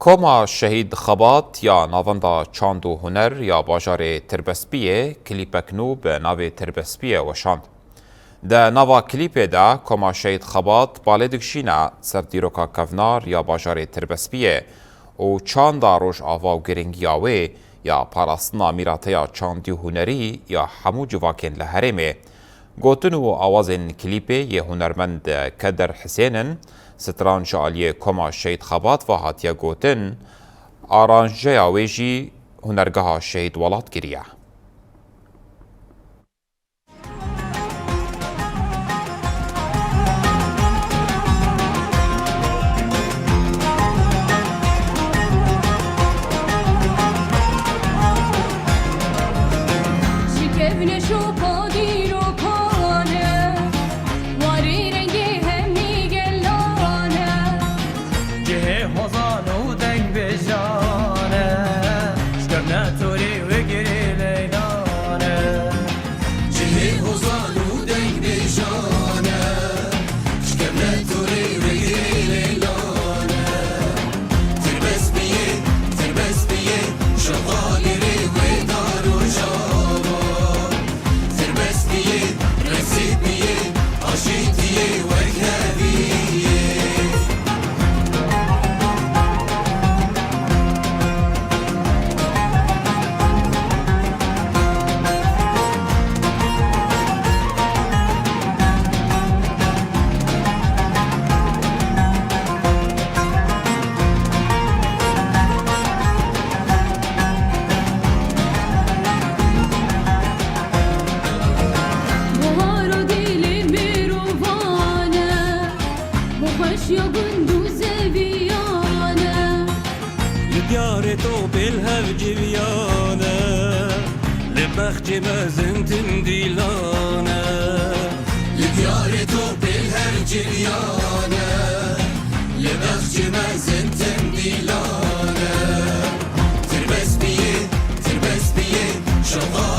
کۆما شەهید خەبات یا ناوەندا چاند و هونەر یا باژارê Tirespiyê klîpek nû bi navê Tirespiyê weşand. Di nava klîpê de koma şehîd Xebat balê dikişîne ser dîroka kevnar ya bajarê Tirespiyê û çanda rojava û giringiya wê ya parastina mîrateya çandî hunerî ya hemû civakên li Herêmê. Gotin û awazên klîpê yê hunermend Keder Hisênin stranca aliyê koma şehîd Xebat ve hatiye gotin aranjeya wê jî hunergeha şehîd welat giriye. تو بالهف جبيانه لبخت مازنتن ديلانه لديار تو بالهف جبيانه لبخت مازنتن ديلانه تربس بيه شغال